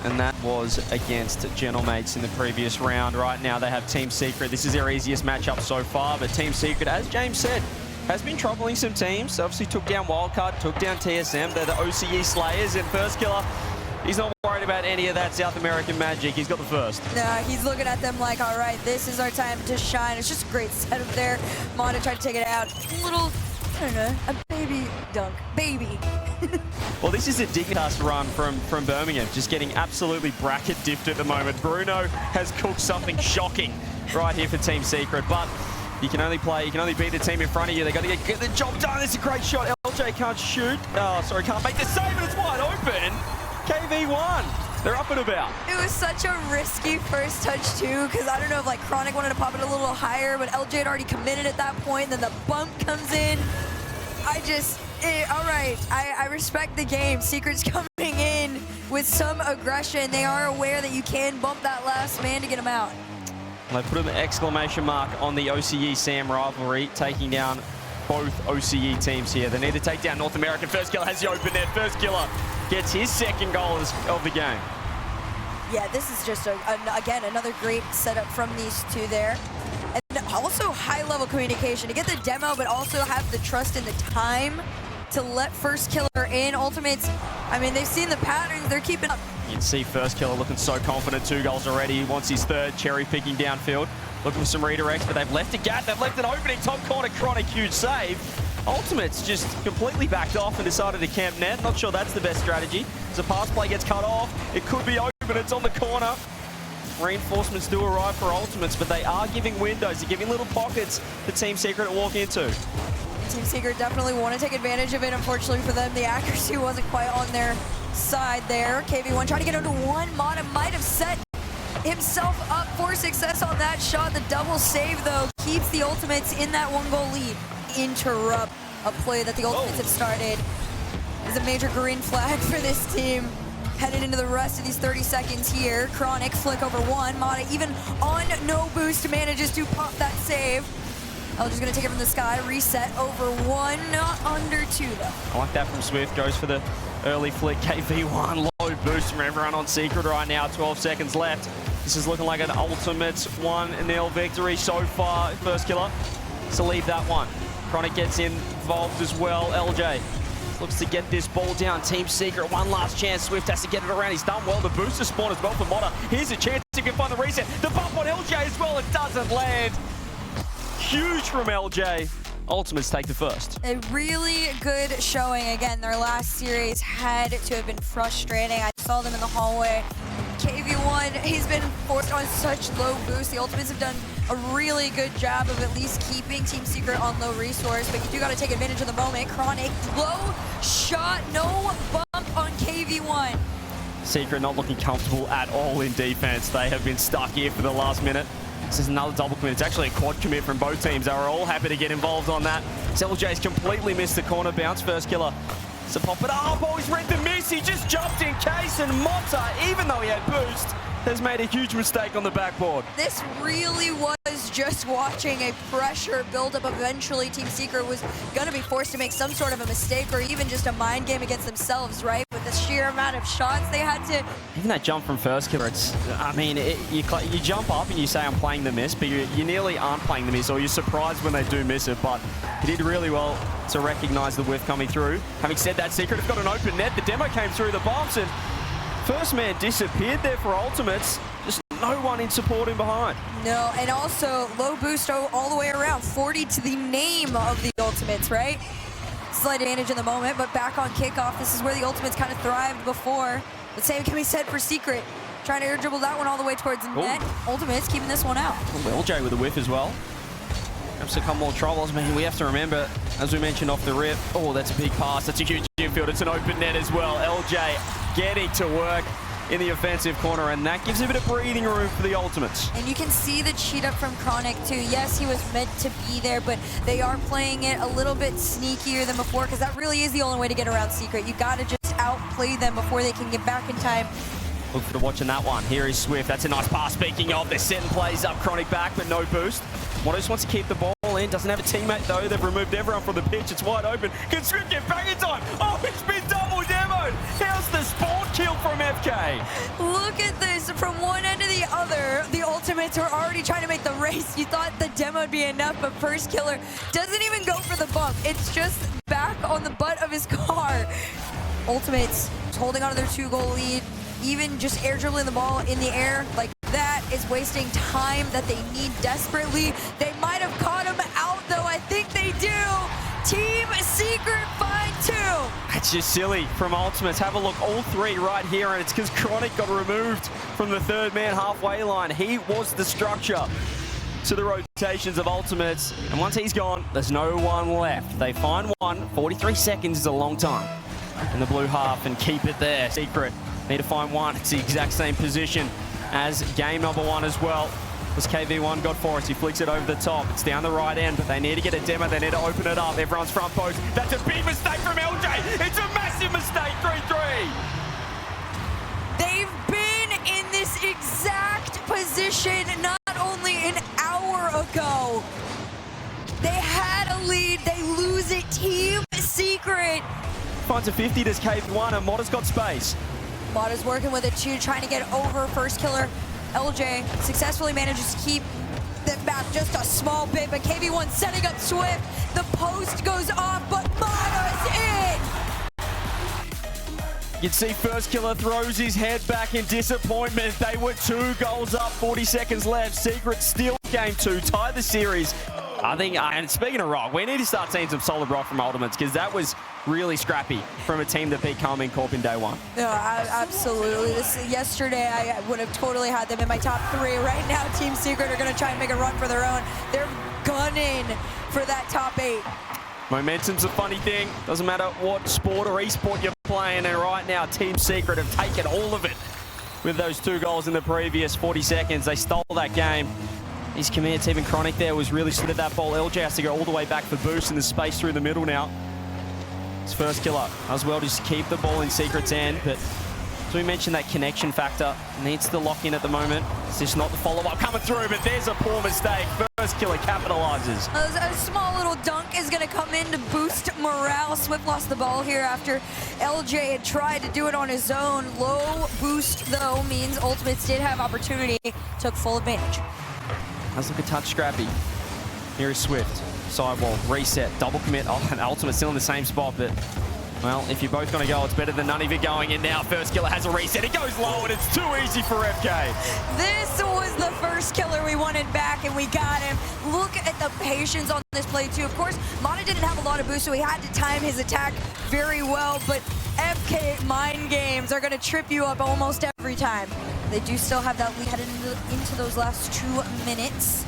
and that was against Gentlemates in the previous round. Right now they have Team Secret. This is their easiest matchup so far, but Team Secret, as James said, has been troubling some teams. Obviously took down Wildcard, took down TSM. They're the OCE Slayers, and First Killer, he's not worried about any of that South American magic. He's got the first. Nah, he's looking at them like, all right, this is our time to shine. It's just a great setup there. Mata tried to take it out. A little, I don't know, a baby dunk. Baby. Well, this is a Dignitas run from Birmingham, just getting absolutely bracket diffed at the moment. Bruno has cooked something shocking right here for Team Secret, but you can only beat the team in front of you. They got to get the job done. It's a great shot. LJ can't shoot. Oh, sorry, can't make the save, and it's wide open. KV1, they're up and about. It was such a risky first touch too, because I don't know if like Chronic wanted to pop it a little higher, but LJ had already committed at that point. Then the bump comes in. All right, I respect the game. Secret's coming in with some aggression. They are aware that you can bump that last man to get him out. They put an exclamation mark on the OCE-SAM rivalry, taking down both OCE teams here. They need to take down North American. First Killer has the open net. First Killer gets his second goal of the game. Yeah, this is just, again, another great setup from these two there. And also high-level communication to get the demo, but also have the trust and the time to let First Killer in. Ultimates, I mean, they've seen the patterns. They're keeping up. You can see First Killer looking so confident. 2 goals already. He wants his third, cherry-picking downfield. Looking for some redirects, but they've left a gap. They've left an opening. Top corner, Chronic, huge save. Ultimates just completely backed off and decided to camp net. Not sure that's the best strategy. As a pass play gets cut off, it could be open. It's on the corner. Reinforcements do arrive for Ultimates, but they are giving windows. They're giving little pockets for Team Secret to walk into. Team Secret definitely want to take advantage of it. Unfortunately for them, the accuracy wasn't quite on their side there. KV1 trying to get under one. Mata might have set himself up for success on that shot. The double save, though, keeps the Ultimates in that 1-goal lead. Interrupt a play that the Ultimates have started. Is a major green flag for this team. Headed into the rest of these 30 seconds here. Chronic flick over one. Mata, even on no boost, manages to pop that save. LG's gonna take it from the sky, reset over one, not under 2 though. I like that from Swift, goes for the early flick. KV1, low boost from everyone on Secret right now, 12 seconds left. This is looking like an Ultimates 1-0 victory so far. First Killer, so leave that one. Chronic gets involved as well. LJ looks to get this ball down. Team Secret, one last chance. Swift has to get it around. He's done well. The booster spawn as well for Mata. Here's a chance he can find the reset. The bump on LJ as well. It doesn't land. Huge from LJ. Ultimates take the first. A really good showing. Again, their last series had to have been frustrating. I saw them in the hallway. KV1, he's been forced on such low boost. The Ultimates have done a really good job of at least keeping Team Secret on low resource, but you do got to take advantage of the moment. Chronic, low shot, no bump on KV1. Secret not looking comfortable at all in defense. They have been stuck here for the last minute. This is another double commit. It's actually a quad commit from both teams. They were all happy to get involved on that. LJ's completely missed the corner bounce. First Killer to pop it up. Oh, he's read the miss. He just jumped in case, and Mata, even though he had boost, has made a huge mistake on the backboard. This really was just watching a pressure build up. Eventually, Team Secret was going to be forced to make some sort of a mistake or even just a mind game against themselves, right? With the sheer amount of shots they had to... Even that jump from First Killer, it's, I mean, you jump up and you say, I'm playing the miss, but you nearly aren't playing the miss, or you're surprised when they do miss it, but he did really well to recognize the whiff coming through. Having said that, Secret have got an open net. The demo came through the bumps, and first man disappeared there for Ultimates. Just no one in supporting behind. No, and also low boost all the way around. 40 to the name of the Ultimates, right? Slight advantage in the moment, but back on kickoff, this is where the Ultimates kind of thrived before. The same can be said for Secret. Trying to air dribble that one all the way towards net. Ultimates keeping this one out. LJ with a whiff as well. Perhaps a couple more troubles. I mean, we have to remember, as we mentioned off the rip, oh, that's a big pass. That's a huge infield. It's an open net as well. LJ getting to work in the offensive corner, and that gives a bit of breathing room for the Ultimates. And you can see the cheat up from Chronic too. Yes, he was meant to be there, but they are playing it a little bit sneakier than before, because that really is the only way to get around Secret. You got to just outplay them before they can get back in time. Look for watching that one. Here is Swift. That's a nice pass. Speaking of, they're setting plays up. Chronic back, but no boost. Moto just wants to keep the ball in. Doesn't have a teammate, though. They've removed everyone from the pitch. It's wide open. Can Swift get back in time? Oh, it's been double demo. mode. How's the spawn kill from FK? Look at this, from one end to the other. The ultimates are already trying to make the race. You thought the demo would be enough, but first killer doesn't even go for the bump. It's just back on the butt of his car. Ultimates holding on to their 2-goal lead. Even just air dribbling the ball in the air like that is wasting time that they need desperately. They might have caught him out, though. I think they do. Team Secret find 2. That's just silly from Ultimates. Have a look, all 3 right here, and it's because Chronic got removed from the 3rd man halfway line. He was the structure to the rotations of Ultimates, and once he's gone, there's no one left. They find one. 43 seconds is a long time in the blue half, and keep it there. Secret need to find one. It's the exact same position as game number 1 as well. As KV1 got for us, he flicks it over the top. It's down the right end, but they need to get a demo. They need to open it up. Everyone's front post. That's a big mistake from LJ. It's a massive mistake. 3-3. They've been in this exact position not only an hour ago. They had a lead. They lose it. Team Secret. Finds a 50, does KV1, and Motta's got space. Motta's working with it too, trying to get over first killer. LJ successfully manages to keep them back just a small bit, but KV1 setting up Swift. The post goes off, but Motta's in! You'd see first killer throws his head back in disappointment. They were 2 goals up, 40 seconds left. Secret steal game 2, tie the series. I think, and speaking of rock, we need to start seeing some solid rock from Ultimates, because that was really scrappy from a team that beat Karmine Corp in day 1. No, absolutely. Yesterday, I would have totally had them in my top 3. Right now, Team Secret are going to try and make a run for their own. They're gunning for that top 8. Momentum's a funny thing. Doesn't matter what sport or esport you're playing, and right now, Team Secret have taken all of it with those 2 goals in the previous 40 seconds. They stole that game. His command, even Chronic there, was really slid at that ball. LJ has to go all the way back for boost, and there's space through the middle now. His first killer as well, just keep the ball in Secret's end, but as we mentioned, that connection factor needs to lock in at the moment. It's just not the follow-up coming through, but there's a poor mistake. First killer capitalizes. A small little dunk is going to come in to boost morale. Swift lost the ball here after LJ had tried to do it on his own. Low boost, though, means Ultimates did have opportunity, took full advantage. Let's look a touch scrappy. Here is Swift. Sidewall, reset, double commit. Oh, and Ultimate still in the same spot, but, well, if you're both going to go, it's better than none of you going in now. First killer has a reset. It goes low, and it's too easy for FK. This was the first killer we wanted back, and we got him. Look at the patience on this play, too. Of course, Motta didn't have a lot of boost, so he had to time his attack very well, but FK mind games are going to trip you up almost every time. They do still have that lead headed into those last 2 minutes.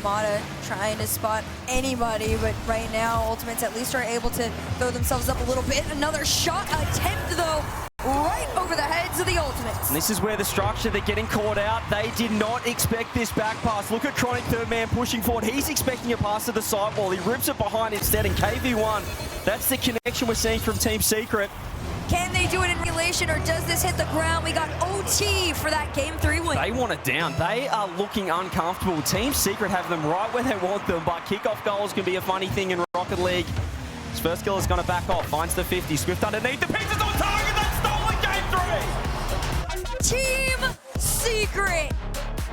Motta trying to spot anybody, but right now, Ultimates at least are able to throw themselves up a little bit. Another shot attempt, though, right over the heads of the Ultimates. And this is where the structure, they're getting caught out. They did not expect this back pass. Look at Chronic, 3rd man pushing forward. He's expecting a pass to the sidewall. He rips it behind instead, and KV1, that's the connection we're seeing from Team Secret. Can they do it in regulation, or does this hit the ground? We got OT for that Game 3 win. They want it down. They are looking uncomfortable. Team Secret have them right where they want them, but kickoff goals can be a funny thing in Rocket League. His first killer's going to back off, finds the 50. Swift underneath, the pitch is on target. That's stolen Game 3. Team Secret.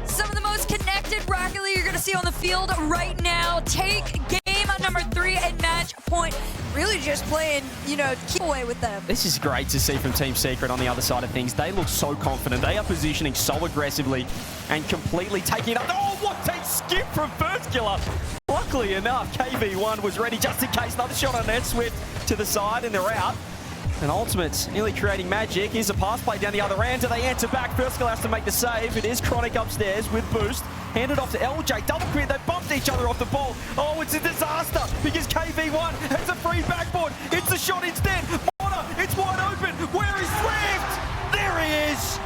Some of the most connected Rocket League you're going to see on the field right now. Take game number 3 and match point. Really just playing, you know, keep away with them. This is great to see from Team Secret on the other side of things. They look so confident. They are positioning so aggressively and completely taking it up. Oh, what a skip from first killer. Luckily enough, KV1 was ready just in case. Another shot on net, Swift to the side, and they're out. And Ultimates nearly creating magic. Here's a pass play down the other end. Do they answer back? First killer has to make the save. It is Chronic upstairs with boost. Handed off to LJ. Double clear. They bumped each other off the ball. Oh, it's a disaster because KV1 has a free backboard. It's a shot instead. Motta, it's wide open. Where is Swift? There he is.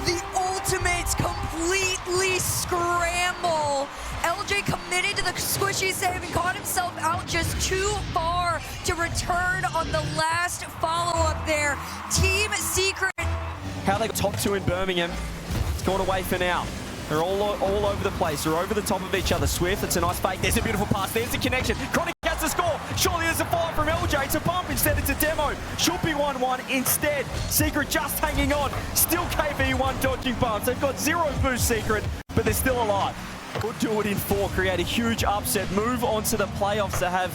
The Ultimates completely scramble. LJ committed to the squishy save and caught himself out just too far to return on the last follow-up there. Team Secret. How they got top 2 in Birmingham. It's gone away for now. They're all over the place. They're over the top of each other. Swift, it's a nice fake. There's a beautiful pass. There's the connection. Chronic has to score. Surely there's a fire from LJ. It's a bump. instead it's a demo. Should be 1-1 instead. Secret just hanging on. Still KV1 dodging bumps. They've got 0 boost Secret, but they're still alive. Could do it in 4, create a huge upset, move on to the playoffs to have,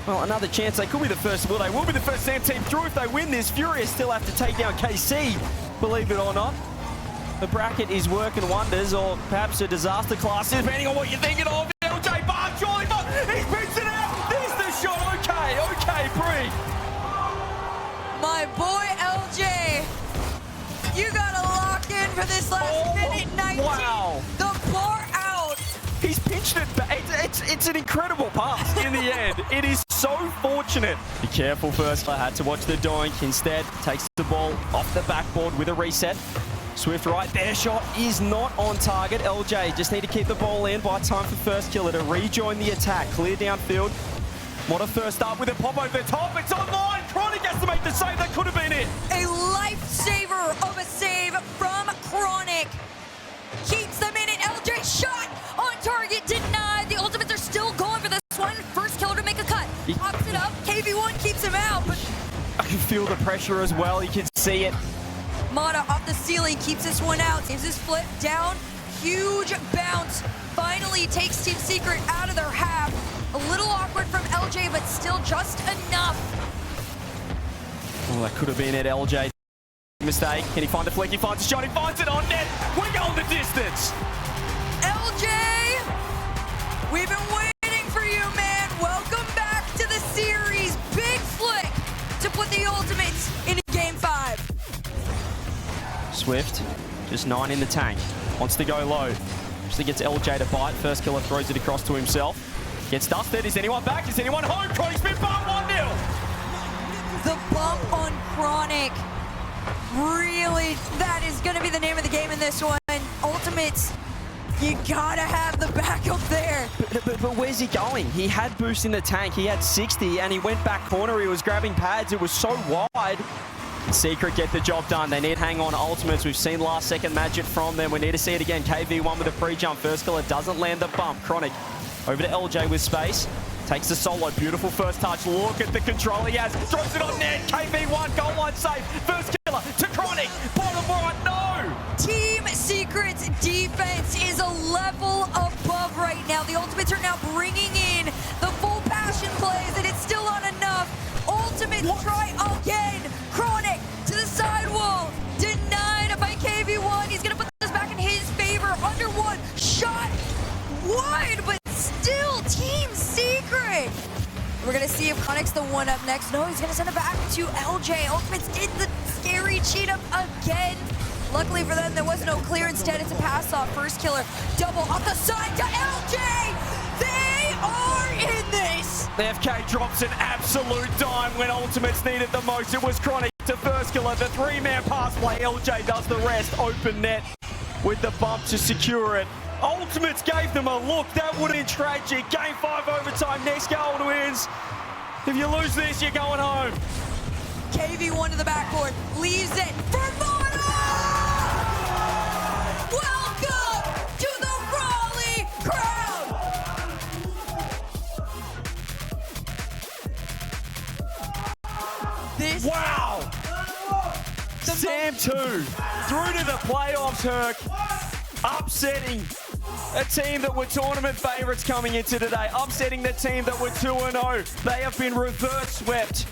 well, another chance. They could be the first, well, they will be the first SAM team through if they win this. FURIA still have to take down KC, believe it or not. The bracket is working wonders, or perhaps a disaster class, depending on what you're thinking of. LJ Barnes, surely, but he picks it out. There's the shot. Okay, Bree. My boy LJ, you gotta lock in for this last minute 19. Wow. The bar out. He's pinched it back. It's an incredible pass in the end. It is so fortunate. Be careful first. I had to watch the doink. Instead, takes the ball off the backboard with a reset. Swift right there. Shot is not on target. LJ just need to keep the ball in. By time for first killer to rejoin the attack. Clear downfield. What a first up with a pop over the top. It's online. Chronic has to make the save. That could have been it. A lifesaver of a save from Chronic. Keeps them in it. LJ shot on target. Denied. The Ultimates are still going for this one. First killer to make a cut. Pops it up. KV1 keeps him out. But I can feel the pressure as well. You can see it. Mata off the ceiling keeps this one out. Saves his flip down. Huge bounce. Finally takes Team Secret out of their half. A little awkward from LJ, but still just enough. Oh, that could have been it, LJ. Mistake. Can he find a flick? He finds a shot. He finds it on net. We're going the distance. LJ, we've been waiting for you, man. Welcome back to the series. Big flick to put the Ultimates into Game 5. Swift, just 9 in the tank. Wants to go low. Actually gets LJ to bite. First killer throws it across to himself. Gets dusted. Is anyone back? Is anyone home? Chronic's been bumped 1-0. The bump on Chronic. Really, that is going to be the name of the game in this one. Ultimates, you gotta have the backup there. But where's he going? He had boost in the tank. He had 60 and he went back corner. He was grabbing pads. It was so wide. Secret get the job done. They need hang on Ultimates. We've seen last second magic from them. We need to see it again. KV1 with a pre-jump. First killer doesn't land the bump. Chronic over to LJ with space. Takes the solo. Beautiful first touch. Look at the control he has. Throws it on net. KV1 goal line save. First killer to Chronic. Bottom right. No. Team Secret's defense is a level above right now. The Ultimates are now bringing in the full passion plays, and it's still not enough. Ultimates try again. Chronic to the sidewall. Denied by KV1. He's going to put this back in his favor. Under one. Shot wide, but still Team Secret. We're going to see if Chronic's the one up next. No, he's going to send it back to LJ. Ultimates did the scary cheat up again. Luckily for them, there was no clear. Instead, it's a pass off. First killer, double off the side to LJ. They are in this. The FK drops an absolute dime when Ultimates needed the most. It was Chronic to first killer. The 3-man pass play. LJ does the rest. Open net with the bump to secure it. Ultimates gave them a look. That would have been tragic. Game 5 overtime. Next goal wins. If you lose this, you're going home. KV1 to the backboard. Leaves it for Mata! Welcome to the Raleigh crowd! This wow! SAM 2 through to the playoffs, Herc. Upsetting a team that were tournament favourites coming into today. Upsetting the team that were 2-0. They have been reverse swept